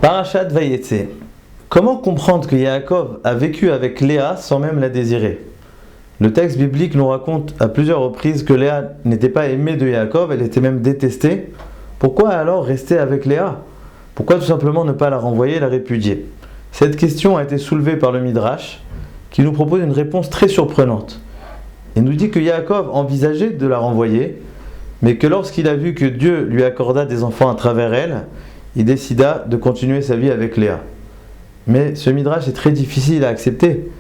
Parashat Vayetse. Comment comprendre que Yaakov a vécu avec Léa sans même la désirer? Le texte biblique nous raconte à plusieurs reprises que Léa n'était pas aimée de Yaakov, elle était même détestée. Pourquoi alors rester avec Léa? Pourquoi tout simplement ne pas la renvoyer, la répudier? Cette question a été soulevée par le Midrash, qui nous propose une réponse très surprenante. Il nous dit que Yaakov envisageait de la renvoyer, mais que lorsqu'il a vu que Dieu lui accorda des enfants à travers elle, il décida de continuer sa vie avec Léa. Mais ce Midrash est très difficile à accepter.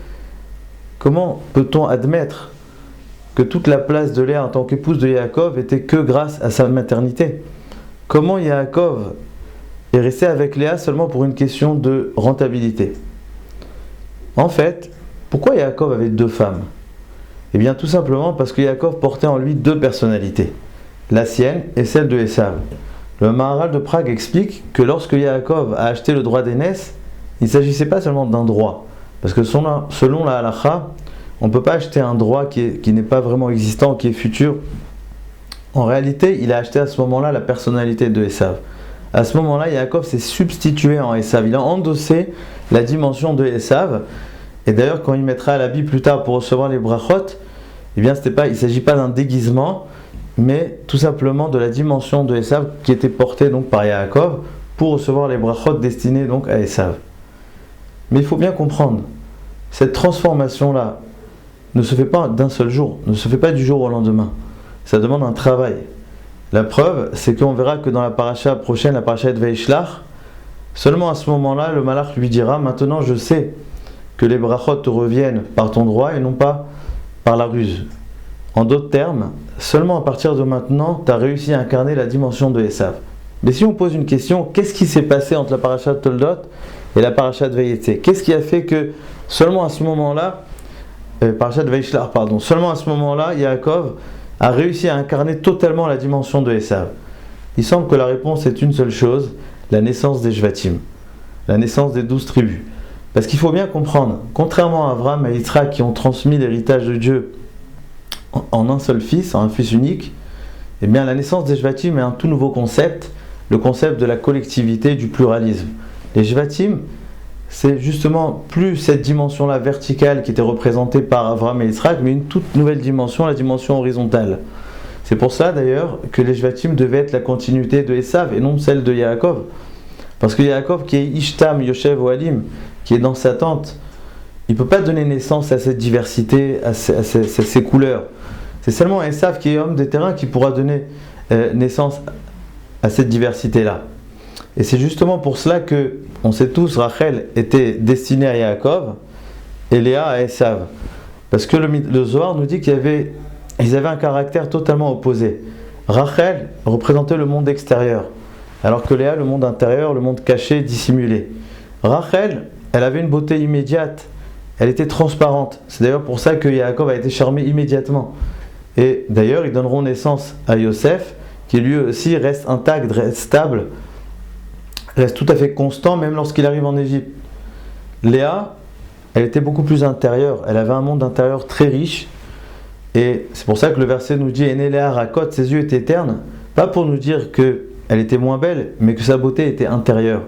Comment peut-on admettre que toute la place de Léa en tant qu'épouse de Yaakov était que grâce à sa maternité? Comment Yaakov est resté avec Léa seulement pour une question de rentabilité? En fait, pourquoi Yaakov avait deux femmes? Eh bien tout simplement parce que Yaakov portait en lui deux personnalités, la sienne et celle de Esav. Le Maharal de Prague explique que lorsque Yaakov a acheté le droit d'aînesse, il ne s'agissait pas seulement d'un droit, parce que selon la halakha, on ne peut pas acheter un droit qui n'est pas vraiment existant, qui est futur. En réalité, il a acheté à ce moment-là la personnalité de Esav. À ce moment-là, Yaakov s'est substitué en Esav. Il a endossé la dimension de Esav. Et d'ailleurs, quand il mettra à l'habit plus tard pour recevoir les brachot, eh bien, il ne s'agit pas d'un déguisement, mais tout simplement de la dimension de Esav qui était portée donc par Yaakov pour recevoir les brachot destinés donc à Esav. Mais il faut bien comprendre, cette transformation-là ne se fait pas d'un seul jour, ne se fait pas du jour au lendemain. Ça demande un travail. La preuve, c'est qu'on verra que dans la paracha prochaine, la paracha de Vaishlach, seulement à ce moment-là, le malach lui dira: maintenant je sais que les brachot te reviennent par ton droit et non pas par la ruse. En d'autres termes, seulement à partir de maintenant, tu as réussi à incarner la dimension de Esav. Mais si on pose une question, qu'est-ce qui s'est passé entre la paracha de Toldot et la paracha de Vayetse? Qu'est-ce qui a fait que seulement à ce moment-là, paracha de Vaishlach, seulement à ce moment-là, Yaakov a réussi à incarner totalement la dimension de Esav? Il semble que la réponse est une seule chose: la naissance des Shvatim, la naissance des 12 tribus. Parce qu'il faut bien comprendre, contrairement à Abraham et Yitzhak qui ont transmis l'héritage de Dieu en un seul fils, en un fils unique, eh bien la naissance des Shvatim est un tout nouveau concept, le concept de la collectivité, du pluralisme. Les Shvatim, c'est justement plus cette dimension-là verticale qui était représentée par Abraham et Yitzhak, mais une toute nouvelle dimension, la dimension horizontale. C'est pour ça d'ailleurs que les Shvatim devaient être la continuité de Esav et non celle de Yaakov. Parce que Yaakov, qui est Ishtam, Yoshev, Ohalim, qui est dans sa tente, il ne peut pas donner naissance à cette diversité, à ces couleurs. C'est seulement Esav, qui est homme des terrains, qui pourra donner naissance à cette diversité-là. Et c'est justement pour cela que, on sait tous, Rachel était destinée à Yaakov et Léa à Esav. Parce que le Zohar nous dit qu'ils avaient un caractère totalement opposé. Rachel représentait le monde extérieur, alors que Léa, le monde intérieur, le monde caché, dissimulé. Rachel, elle avait une beauté immédiate, elle était transparente. C'est d'ailleurs pour ça que Yaakov a été charmé immédiatement. Et d'ailleurs, ils donneront naissance à Yosef, qui lui aussi reste intact, reste stable, reste tout à fait constant, même lorsqu'il arrive en Égypte. Léa, elle était beaucoup plus intérieure, elle avait un monde intérieur très riche, et c'est pour ça que le verset nous dit: Ene Léa Rakot, ses yeux étaient ternes, pas pour nous dire qu'elle était moins belle, mais que sa beauté était intérieure.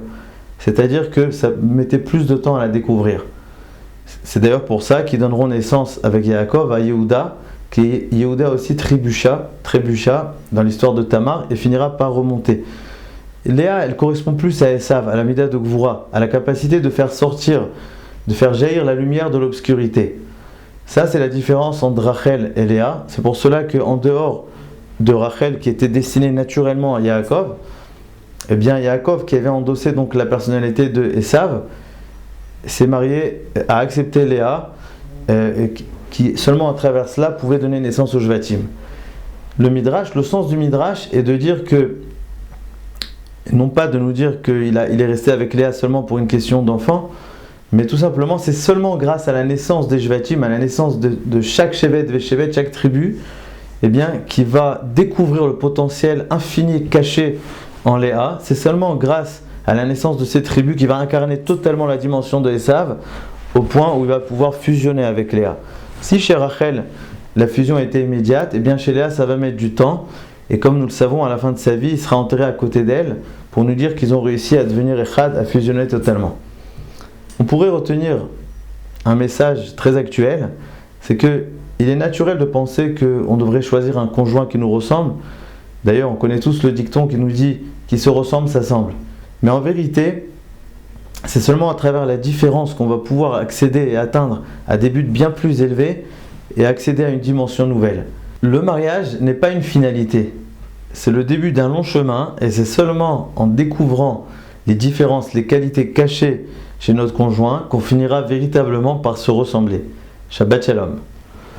C'est-à-dire que ça mettait plus de temps à la découvrir. C'est d'ailleurs pour ça qu'ils donneront naissance avec Yaakov à Yehuda, qui Yehuda aussi trébucha dans l'histoire de Tamar et finira par remonter. Léa, elle correspond plus à Esav, à la Mida de Gvura, à la capacité de faire sortir, de faire jaillir la lumière de l'obscurité. Ça, c'est la différence entre Rachel et Léa. C'est pour cela qu'en dehors de Rachel, qui était destinée naturellement à Yaakov, eh bien Yaakov, qui avait endossé donc la personnalité de Esav, s'est marié, a accepté Léa, qui seulement à travers cela pouvait donner naissance aux Shvatim. Le sens du Midrash est de dire que, non pas de nous dire qu'il est resté avec Léa seulement pour une question d'enfant, mais tout simplement c'est seulement grâce à la naissance des Shvatim, à la naissance de chaque Shevet, Veshevet, chaque tribu, eh bien, qui va découvrir le potentiel infini caché en Léa. C'est seulement grâce à la naissance de ces tribus qui va incarner totalement la dimension de Esav, au point où il va pouvoir fusionner avec Léa. Si chez Rachel, la fusion était immédiate, et bien chez Léa, ça va mettre du temps. Et comme nous le savons, à la fin de sa vie, il sera enterré à côté d'elle pour nous dire qu'ils ont réussi à devenir Echad, à fusionner totalement. On pourrait retenir un message très actuel, c'est que il est naturel de penser qu'on devrait choisir un conjoint qui nous ressemble. D'ailleurs, on connaît tous le dicton qui nous dit « qui se ressemble, s'assemble ». Mais en vérité, c'est seulement à travers la différence qu'on va pouvoir accéder et atteindre à des buts bien plus élevés et accéder à une dimension nouvelle. Le mariage n'est pas une finalité, c'est le début d'un long chemin et c'est seulement en découvrant les différences, les qualités cachées chez notre conjoint qu'on finira véritablement par se ressembler. Shabbat Shalom.